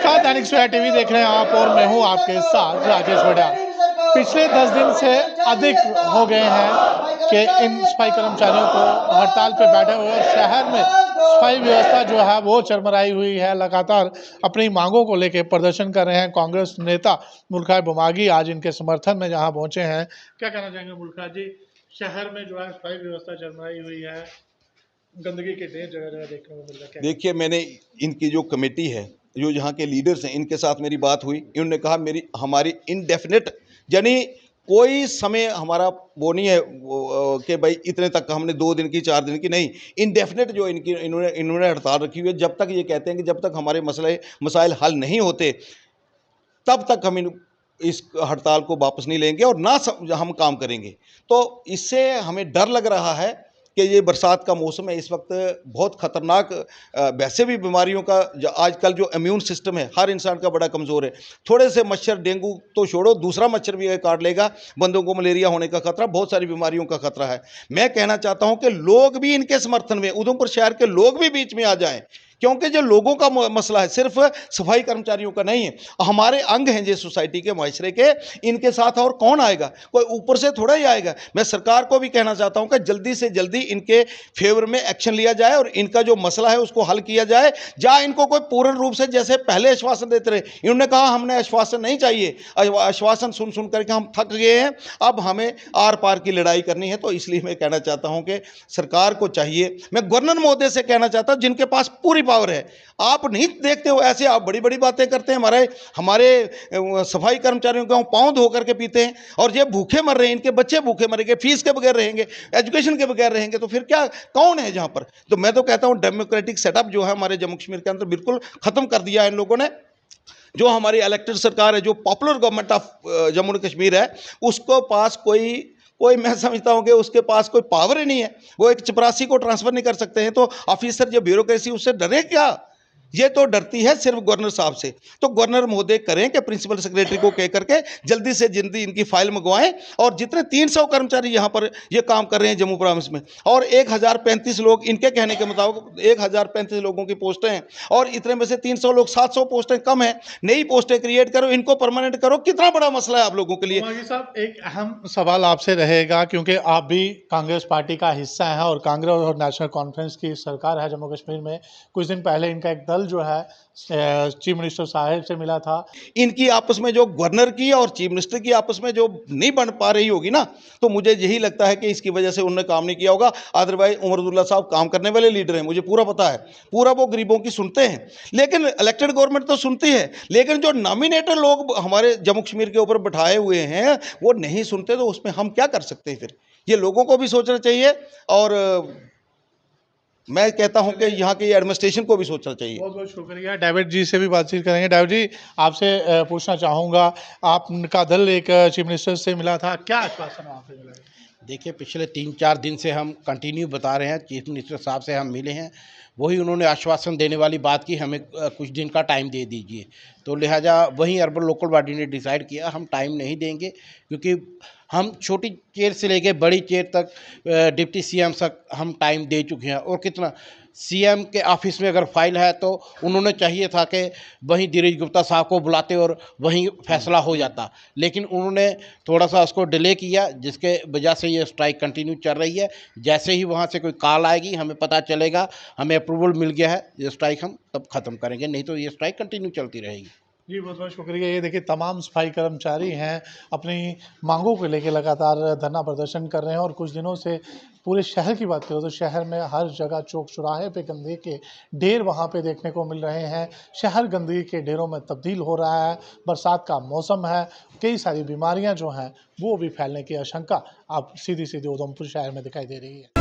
नमस्कार, दैनिक सवेरा टीवी देख रहे हैं आप और मैं हूं आपके साथ राजेश वड़ियाल। पिछले 10 दिन से अधिक हो गए हैं कि इन सफाई कर्मचारियों को हड़ताल पे बैठे हुए और शहर में सफाई व्यवस्था जो है वो चरमराई हुई है। लगातार अपनी मांगों को लेकर प्रदर्शन कर रहे हैं। कांग्रेस नेता मुलखाज बुमागी आज इनके समर्थन में जहां पहुंचे हैं। क्या कहना चाहेंगे मुलखाज जी, शहर में जो है सफाई व्यवस्था चरमराई हुई है, गंदगी के ढेर जगह जगह देखने को मिल रहा है। देखिए, मैंने इनकी जो कमेटी है, जो यहाँ के लीडर्स हैं, इनके साथ मेरी बात हुई। इन्होंने कहा हमारी इनडेफिनेट, यानी कोई समय हमारा वो नहीं है कि भाई इतने तक हमने 2 दिन की 4 दिन की नहीं, इनडेफिनेट जो इन्होंने हड़ताल रखी हुई है। जब तक ये कहते हैं कि जब तक हमारे मसाइल हल नहीं होते तब तक हम इस हड़ताल को वापस नहीं लेंगे और ना हम काम करेंगे। तो इससे हमें डर लग रहा है कि ये बरसात का मौसम है, इस वक्त बहुत ख़तरनाक वैसे भी बीमारियों का आजकल जो इम्यून सिस्टम है हर इंसान का बड़ा कमज़ोर है। थोड़े से मच्छर, डेंगू तो छोड़ो, दूसरा मच्छर भी काट लेगा, बंदों को मलेरिया होने का खतरा, बहुत सारी बीमारियों का खतरा है। मैं कहना चाहता हूं कि लोग भी इनके समर्थन में, उधमपुर शहर के लोग भी बीच में आ जाएं, क्योंकि जो लोगों का मसला है सिर्फ सफाई कर्मचारियों का नहीं है, हमारे अंग हैं जो सोसाइटी के, माशरे के, इनके साथ और कौन आएगा? कोई ऊपर से थोड़ा ही आएगा। मैं सरकार को भी कहना चाहता हूं कि जल्दी से जल्दी इनके फेवर में एक्शन लिया जाए और इनका जो मसला है उसको हल किया जाए। जहां इनको कोई पूर्ण रूप से, जैसे पहले आश्वासन देते रहे, इन्होंने कहा हमने आश्वासन नहीं चाहिए, आश्वासन सुन सुन करके हम थक गए हैं, अब हमें आर पार की लड़ाई करनी है। तो इसलिए मैं कहना चाहता हूं कि सरकार को चाहिए, मैं गवर्नर महोदय से कहना चाहता हूं जिनके पास पूरी पावर है, आप नहीं देखते हो ऐसे आप बड़ी बड़ी बातें करते हैं। हमारे सफाई कर्मचारियों को पांव धो करके पीते हैं और ये भूखे मर रहे हैं, इनके बच्चे भूखे मरेंगे, फीस के बगैर रहेंगे, एजुकेशन के बगैर रहेंगे, तो फिर क्या, कौन है जहां पर? तो मैं तो कहता हूं डेमोक्रेटिक सेटअप जो है हमारे जम्मू कश्मीर के अंदर बिल्कुल खत्म कर दिया है इन लोगों ने। जो हमारी इलेक्टेड सरकार है, जो popular government of Jammu Kashmir है, उसको पास कोई मैं समझता हूं कि उसके पास कोई पावर ही नहीं है। वो एक चपरासी को ट्रांसफर नहीं कर सकते हैं, तो ऑफिसर जो ब्यूरोक्रेसी, उससे डरे क्या? ये तो डरती है सिर्फ गवर्नर साहब से। तो गवर्नर महोदय करें कि प्रिंसिपल सेक्रेटरी को कह करके जल्दी से जल्दी इनकी फाइल मंगवाएं। और जितने 300 कर्मचारी यहाँ पर ये काम कर रहे हैं जम्मू प्रोविंस में, और 1035 लोग, इनके कहने के मुताबिक 1035 लोगों की पोस्टें हैं, और इतने में से 300 लोग, 700 पोस्टें कम है। नई पोस्टें क्रिएट करो, इनको परमानेंट करो। कितना बड़ा मसला है आप लोगों के लिए। साहब, एक अहम सवाल आपसे रहेगा, क्योंकि आप भी कांग्रेस पार्टी का हिस्सा हैं और कांग्रेस और नेशनल कॉन्फ्रेंस की सरकार है जम्मू कश्मीर में। कुछ दिन पहले इनका एक दल जो है चीफ मिनिस्टर साहब से मिला था। इनकी आपस में जो गवर्नर की और चीफ मिनिस्टर की आपस में जो नहीं बन पा रही होगी ना, तो मुझे यही लगता है कि इसकी वजह से उन्होंने काम नहीं किया होगा। अदरवाइज उमर अब्दुल्ला साहब काम करने वाले लीडर हैं, मुझे पूरा पता है, पूरा वो गरीबों की सुनते हैं। लेकिन इलेक्टेड गवर्नमेंट तो सुनती है, लेकिन जो नॉमिनेटेड लोग हमारे जम्मू कश्मीर के ऊपर बैठाए हुए हैं वो नहीं सुनते, तो उसमें हम क्या कर सकते हैं? फिर ये लोगों को भी सोचना चाहिए और मैं कहता हूं कि यहाँ के एडमिनिस्ट्रेशन को भी सोचना चाहिए। बहुत बहुत शुक्रिया। डेविड जी से भी बातचीत करेंगे। डेविड जी, आपसे पूछना चाहूँगा, आपका दल एक चीफ मिनिस्टर से मिला था, क्या आश्वासन वहाँ पे मिला? देखिए, पिछले 3-4 दिन से हम कंटिन्यू बता रहे हैं, चीफ मिनिस्टर साहब से हम मिले हैं, वही उन्होंने आश्वासन देने वाली बात की, हमें कुछ दिन का टाइम दे दीजिए। तो लिहाजा वहीं अर्बन लोकल बॉडी ने डिसाइड किया हम टाइम नहीं देंगे, क्योंकि हम छोटी चेयर से लेके बड़ी चेयर तक डिप्टी सीएम तक हम टाइम दे चुके हैं। और कितना, सीएम के ऑफिस में अगर फाइल है तो उन्होंने चाहिए था कि वहीं धीरज गुप्ता साहब को बुलाते और वहीं फैसला हो जाता, लेकिन उन्होंने थोड़ा सा उसको डिले किया, जिसके वजह से ये स्ट्राइक कंटिन्यू चल रही है। जैसे ही वहाँ से कोई कॉल आएगी, हमें पता चलेगा, हमें अप्रूवल मिल गया है, ये स्ट्राइक हम तब ख़त्म करेंगे, नहीं तो ये स्ट्राइक कंटिन्यू चलती रहेगी। जी, बहुत बहुत शुक्रिया। ये देखिए, तमाम सफाई कर्मचारी हैं, अपनी मांगों को लेकर लगातार धरना प्रदर्शन कर रहे हैं। और कुछ दिनों से पूरे शहर की बात करें तो शहर में हर जगह चौक चौराहे पे गंदगी के ढेर वहाँ पे देखने को मिल रहे हैं। शहर गंदगी के ढेरों में तब्दील हो रहा है। बरसात का मौसम है, कई सारी बीमारियाँ जो हैं वो भी फैलने की आशंका अब सीधी सीधी उधमपुर शहर में दिखाई दे रही है।